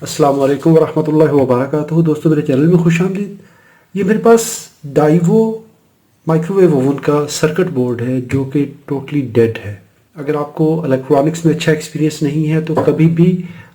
अस्सलाम वालेकुम वरहमतुल्लाहि वबरकातुहू। दोस्तों, मेरे चैनल में खुश आमदीद। ये मेरे पास डाइवो माइक्रोवेव ओवन का सर्किट बोर्ड है जो कि टोटली डेड है। अगर आपको इलेक्ट्रॉनिक्स में अच्छा एक्सपीरियंस नहीं है तो कभी भी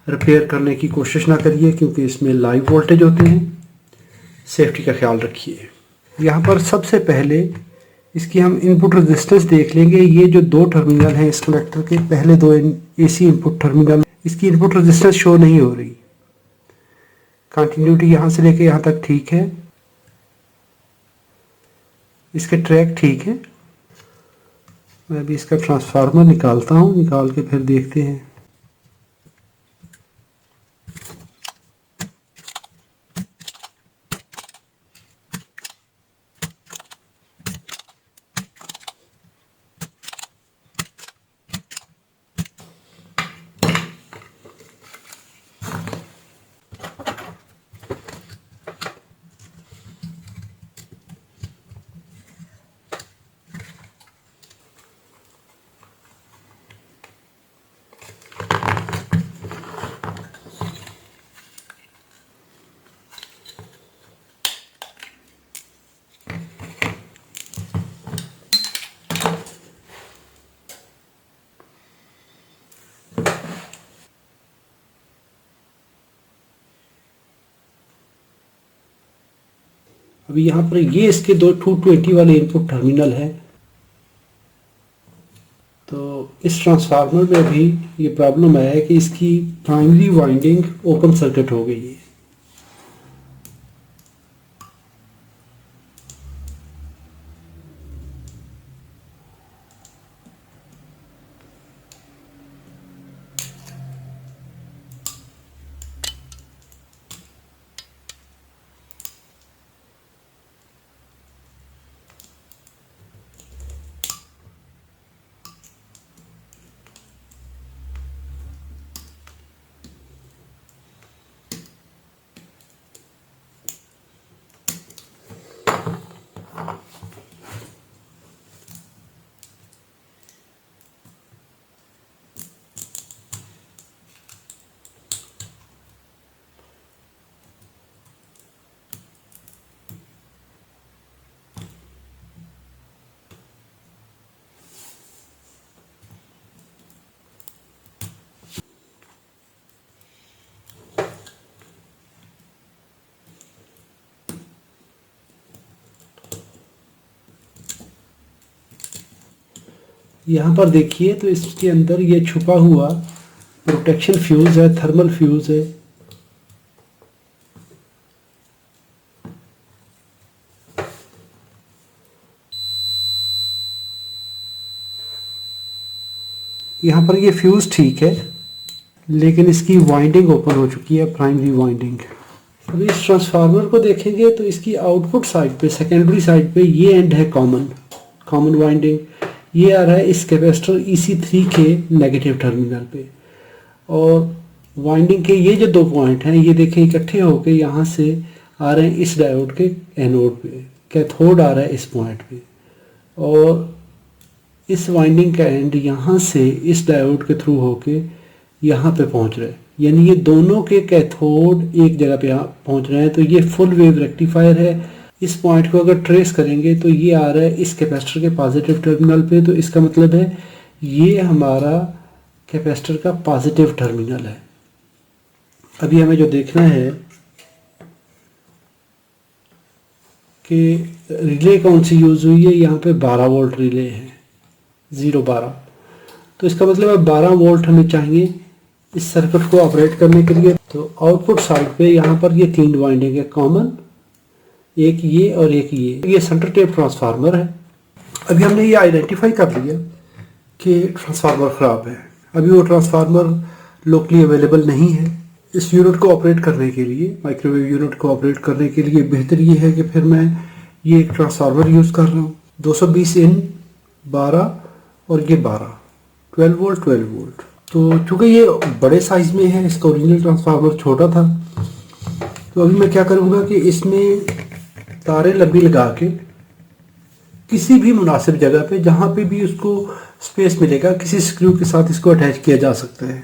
रिपेयर करने की कोशिश ना करिए, क्योंकि इसमें लाइव वोल्टेज होते हैं। सेफ्टी का ख्याल रखिए। यहाँ पर सबसे पहले इसकी हम इनपुट रेजिस्टेंस देख लेंगे। ये जो दो टर्मिनल हैं इस कनेक्टर के, पहले दो एसी इनपुट टर्मिनल, इसकी इनपुट रेजिस्टेंस शो नहीं हो रही। कंटिन्यूटी यहाँ से लेके यहाँ तक ठीक है, इसके ट्रैक ठीक है। मैं अभी इसका ट्रांसफार्मर निकालता हूँ, निकाल के फिर देखते हैं। अभी यहाँ पर ये इसके दो 220 वाले इनपुट टर्मिनल है। तो इस ट्रांसफार्मर में अभी ये प्रॉब्लम आया है कि इसकी प्राइमरी वाइंडिंग ओपन सर्किट हो गई है। यहाँ पर देखिए तो इसके अंदर ये छुपा हुआ प्रोटेक्शन फ्यूज है, थर्मल फ्यूज है। यहाँ पर ये फ्यूज ठीक है, लेकिन इसकी वाइंडिंग ओपन हो चुकी है, प्राइमरी वाइंडिंग। अभी इस ट्रांसफार्मर को देखेंगे तो इसकी आउटपुट साइड पे, सेकेंडरी साइड पे ये एंड है कॉमन वाइंडिंग। ये आ रहा है इस कैपेसिटर EC3 के नेगेटिव टर्मिनल पे, और वाइंडिंग के ये जो दो पॉइंट हैं ये देखें इकट्ठे होके यहाँ से आ रहे हैं इस डायोड के एनोड पे। कैथोड आ रहा है इस पॉइंट पे, और इस वाइंडिंग का एंड यहाँ से इस डायोड के थ्रू होके यहाँ पे पहुँच रहे हैं। यानी ये दोनों के कैथोड एक जगह पे पहुँच रहे हैं। तो ये फुल वेव रेक्टिफायर है। इस पॉइंट को अगर ट्रेस करेंगे तो ये आ रहा है इस कैपेसिटर के पॉजिटिव टर्मिनल पे। तो इसका मतलब है ये हमारा कैपेसिटर का पॉजिटिव टर्मिनल है। अभी हमें जो देखना है कि रिले कौन सी यूज़ हुई है। यहाँ पे 12 वोल्ट रिले है, 0-12। तो इसका मतलब है 12 वोल्ट हमें चाहिए इस सर्किट को ऑपरेट करने के लिए। तो आउटपुट साइड पे यहाँ पर ये 3 वाइंडिंग है कॉमन, एक ये और एक ये सेंटर टेप ट्रांसफार्मर है। अभी हमने ये आइडेंटिफाई कर लिया कि ट्रांसफार्मर ख़राब है। अभी वो ट्रांसफार्मर लोकली अवेलेबल नहीं है। इस यूनिट को ऑपरेट करने के लिए, माइक्रोवेव यूनिट को ऑपरेट करने के लिए बेहतर ये है कि फिर मैं ये एक ट्रांसफार्मर यूज़ कर रहा हूँ। 220 इन 12 और ये 12 वोल्ट 12 वोल्ट। तो चूँकि ये बड़े साइज़ में है, इसका ओरिजिनल ट्रांसफार्मर छोटा था, तो अभी मैं क्या करूँगा कि इसमें तारें लंबी लगा के किसी भी मुनासिब जगह पे, जहाँ पे भी उसको स्पेस मिलेगा, किसी स्क्रू के साथ इसको अटैच किया जा सकता है।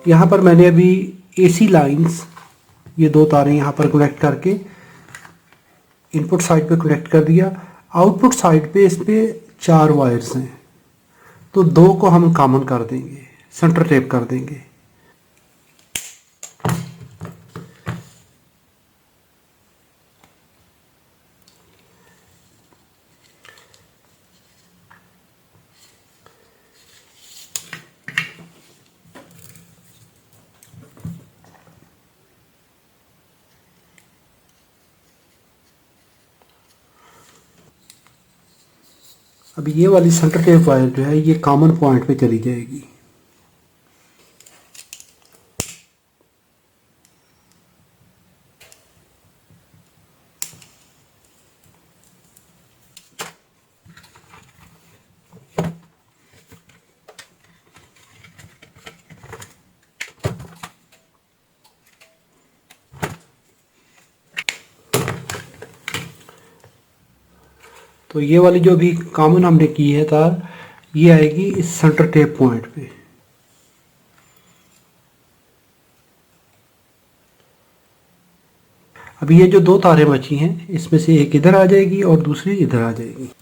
यहाँ पर मैंने अभी एसी लाइंस, ये दो तारें यहाँ पर कनेक्ट करके इनपुट साइड पे कनेक्ट कर दिया। आउटपुट साइड पे इस पे 4 वायर्स हैं, तो 2 को हम कॉमन कर देंगे, सेंटर टेप कर देंगे। अभी ये वाली सेंटर टेप वायर जो है ये कॉमन पॉइंट पे चली जाएगी। तो ये वाली जो भी कॉमन हमने की है तार, ये आएगी इस सेंटर टेप पॉइंट पे। अभी ये जो 2 तारें बची हैं, इसमें से एक इधर आ जाएगी और दूसरी इधर आ जाएगी।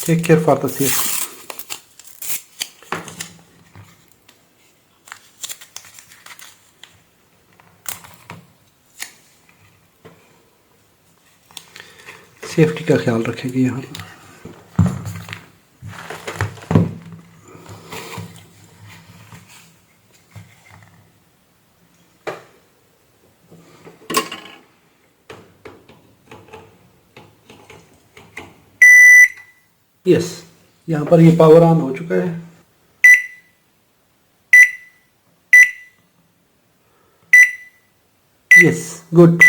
Take care for the safety. Safety का ख्याल रखेंगे यहाँ पर। यस, यहाँ पर ये पावर ऑन हो चुका है। Yes, good.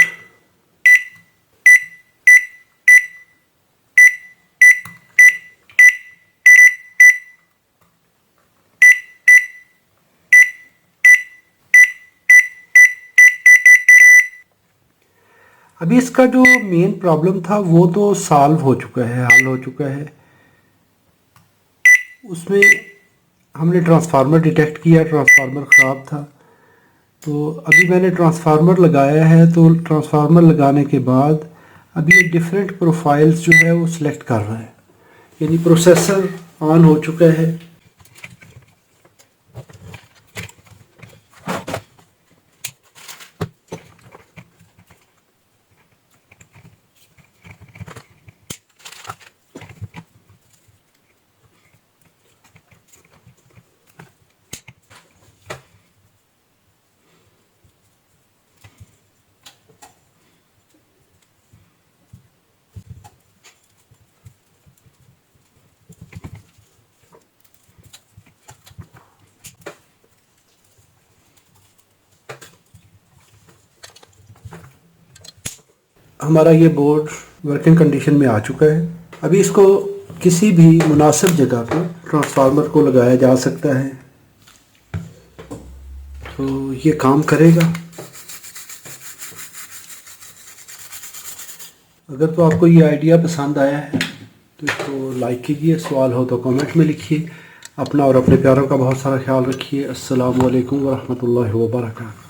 अभी इसका जो मेन प्रॉब्लम था वो तो सॉल्व हो चुका है, हल हो चुका है। उसमें हमने ट्रांसफार्मर डिटेक्ट किया, ट्रांसफार्मर ख़राब था। तो अभी मैंने ट्रांसफार्मर लगाया है, तो ट्रांसफार्मर लगाने के बाद अभी ये डिफरेंट प्रोफाइल्स जो है वो सिलेक्ट कर रहा है, यानी प्रोसेसर ऑन हो चुका है। हमारा ये बोर्ड वर्किंग कंडीशन में आ चुका है। अभी इसको किसी भी मुनासिब जगह पे ट्रांसफार्मर को लगाया जा सकता है, तो ये काम करेगा। अगर तो आपको ये आइडिया पसंद आया है तो इसको लाइक कीजिए, सवाल हो तो कमेंट में लिखिए। अपना और अपने प्यारों का बहुत सारा ख्याल रखिए। अस्सलामु अलैकुम वरहमतुल्लाहि वबरकातुहू।